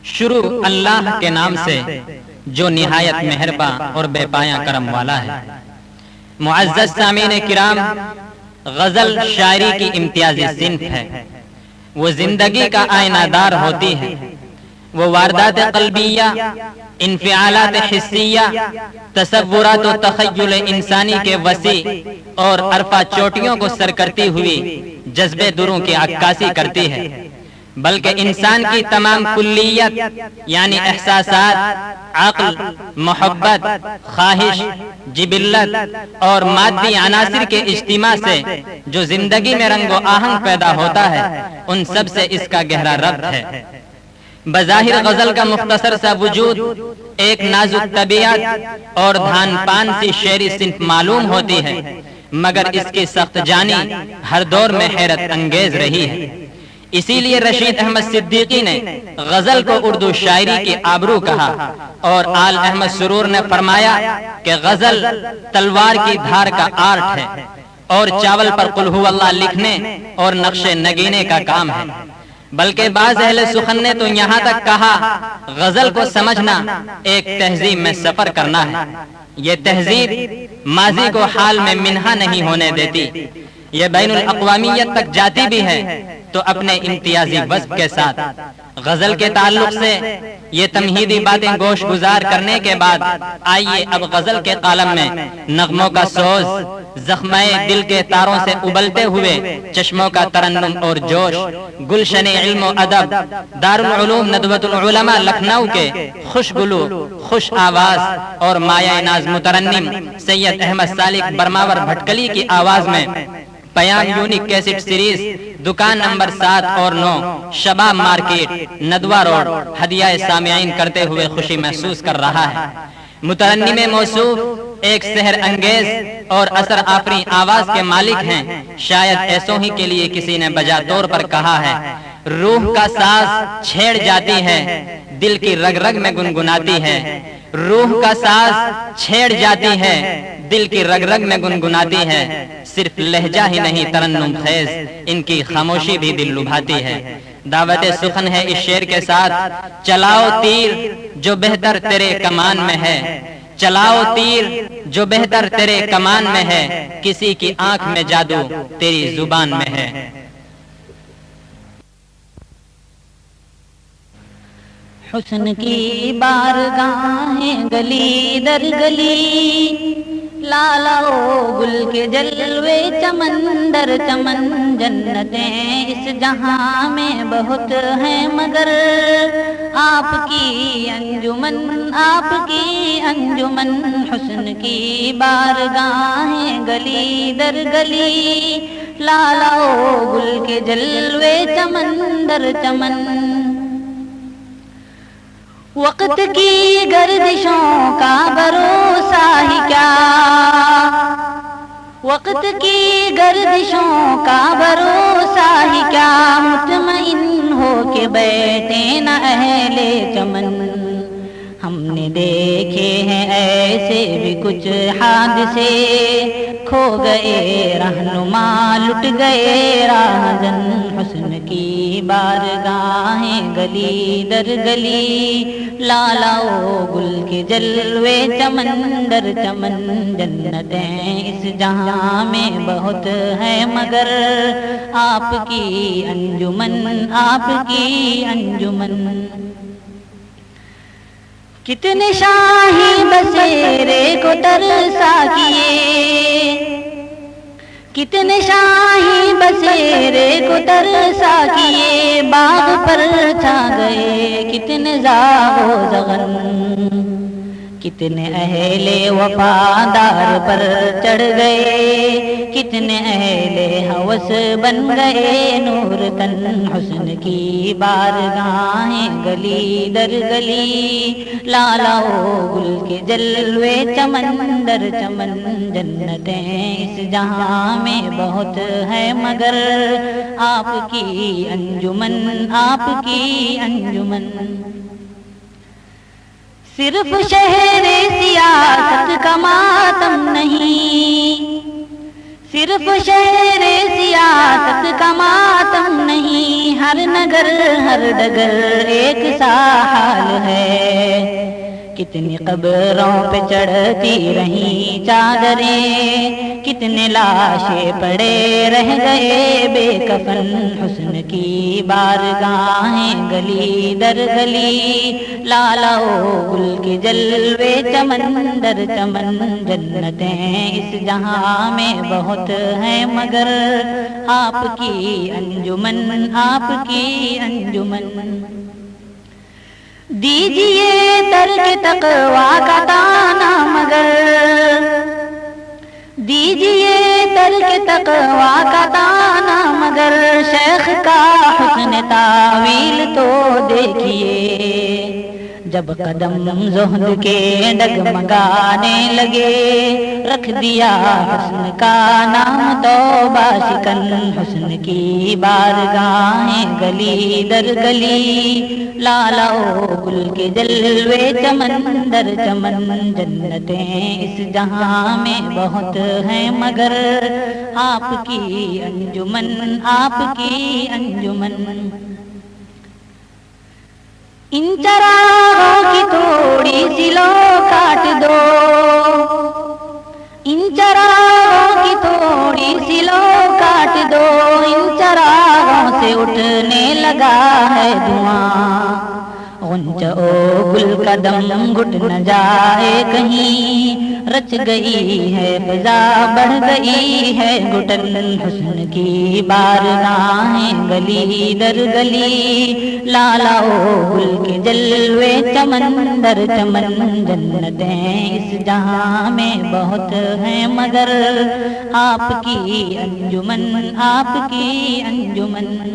شروع اللہ کے نام سے جو نہایت مہرباں اور بے پایاں کرم والا ہے۔ معزز سامعین کرام، غزل شاعری کی امتیازی صنف ہے۔ وہ زندگی کا آئینہ دار ہوتی ہے۔ وہ واردات قلبیہ، انفعالات حسیہ، تصورات و تخیل انسانی کے وسیع اور عرفہ چوٹیوں کو سر کرتی ہوئی جذبے دروں کی عکاسی کرتی ہے، بلکہ انسان کی تمام کلیت یعنی احساسات، عقل، محبت، خواہش، جبلت اور مادی عناصر کے اجتماع سے جو زندگی میں رنگ و آہنگ پیدا ہوتا ہے، ان سب سے اس کا گہرا ربط ہے۔ بظاہر غزل کا مختصر سا وجود ایک نازک طبیعت اور دھان پان سی شعری صنف معلوم ہوتی ہے، مگر اس کی سخت جانی ہر دور میں حیرت انگیز رہی ہے۔ اسی لیے رشید احمد صدیقی نے غزل کو اردو شاعری کی آبرو کہا، اور آل احمد سرور نے فرمایا کہ غزل تلوار کی دھار کا آرٹ ہے اور چاول پر قل ہو اللہ لکھنے اور نقش نگینے کا کام ہے۔ بلکہ بعض اہل سخن نے تو یہاں تک کہا، غزل کو سمجھنا ایک تہذیب میں سفر کرنا ہے۔ یہ تہذیب ماضی کو حال میں منہا نہیں ہونے دیتی، یہ بین الاقوامیت تک جاتی بھی ہے، تو اپنے امتیازی وصف کے ساتھ۔ غزل کے تعلق سے یہ تمہیدی باتیں گوش گزار کرنے کے بعد آئیے اب غزل کے قالم میں نغموں کا سوز، زخمے دل کے تاروں سے ابلتے ہوئے چشموں کا ترنم اور جوش، گلشن علم و ادب دارالعلوم ندوۃ العلماء لکھنؤ کے خوش گلو، خوش آواز اور مایہ ناز مترنم سید احمد سالک برماور بھٹکلی کی آواز میں پیام یونیک کیسٹ سیریز، دکان نمبر 7 اور 9، شباب مارکیٹ، ندوہ روڈ، ہدیہ سامعین کرتے ہوئے خوشی محسوس کر رہا ہے۔ مترنم موصوف ایک سحر انگیز اور اثر آفریں آواز کے مالک ہیں۔ شاید ایسوں ہی کے لیے کسی نے بجا طور پر کہا ہے، روح کا ساز چھیڑ جاتی ہے، دل کی رگ رگ میں گنگناتی ہے۔ روح کا ساز چھیڑ جاتی ہے، دل کی رگ رگ میں گنگناتی ہے۔ صرف لہجہ ہی نہیں ترنم خیز، ان کی خاموشی بھی دل لبھاتی ہے۔ دعوت سخن ہے اس شعر کے ساتھ، چلاؤ تیر جو بہتر تیرے کمان میں ہے، چلاؤ تیر جو بہتر تیرے کمان میں ہے، کسی کی آنکھ میں جادو تیری زبان میں ہے۔ حسن کی بارگاہیں گلی در گلی، لالا او گل کے جلوے چمن در چمن، جنتیں اس جہاں میں بہت ہیں مگر آپ کی انجمن، آپ کی انجمن۔ حسن کی بارگاہیں گلی در گلی، لالا او گل کے جلوے چمن در چمن۔ وقت کی گردشوں کا بھروسہ ہی کیا، وقت کی گردشوں کا بھروسہ ہی کیا، مطمئن ہو کے بیٹھے نہ اہل چمن۔ ہم نے دیکھے ہیں ایسے بھی کچھ حادثے، کھو گئے رہنما لٹ گئے راہزن۔ حسن کی بارگاہیں گلی در گلی، لالا او گل کے جلوے چمن در چمن، جنتیں اس جہاں میں بہت ہیں مگر آپ کی انجمن، آپ کی انجمن۔ کتنے شاہی بسیرے کو ترسا کیے، کتنے شاہی بسیرے کو ترسا کیے، باغ پر چھا گئے کتنے زاغ و زغن، کتنے اہل وفادار پر چڑھ گئے، کتنے اہل ہوس بن گئے نور تن۔ حسن کی بارگاہیں گلی در گلی، لالا او گل کے جلوے چمن در چمن، جنتیں اس جہاں میں بہت ہے مگر آپ کی انجمن، آپ کی انجمن۔ صرف شہر سیاست کا ماتم نہیں، صرف شہر سیاست کا ماتم نہیں، ہر نگر ہر ڈگر ایک سا حال ہے۔ کتنی قبروں پہ چڑھتی رہیں چادریں، کتنے لاشیں پڑے رہ گئے بے کفن، حسن کی بارگاہیں گلی در گلی، لالا و گل کے جلوے چمن در چمن، جنتیں اس جہاں میں بہت ہیں مگر آپ کی انجمن، آپ کی انجمن۔ دیجئے ترک تقویٰ کا تانا مگر، دیجئے ترک تقویٰ کا تانا مگر، شیخ کا حسن تعویل تو دیکھیے۔ جب قدم زہد کے ڈگمگانے لگے، رکھ دیا حسن کا نام توبہ شکن، حسن کی بارگاہیں گلی در گلی، لالا و گل کے جلوے چمن در چمن، جنتیں اس جہاں میں بہت ہیں مگر آپ کی انجمن، آپ کی انجمن۔ ان چراغوں کی تھوڑی سی لو کاٹ دو، ان چراغوں کی تھوڑی سی لو کاٹ دو، ان چراغوں سے اٹھنے لگا ہے دھواں، غنچہ و گل کا دم گھٹ نہ جائے کہیں، رچ گئی ہے فضا بڑھ گئی ہے گھٹن، حسن کی بارگاہیں گلی در گلی، لالا و گل کے جلوے چمن در چمن، جنتیں اس جہاں میں بہت ہیں مگر آپ کی انجمن، آپ کی انجمن۔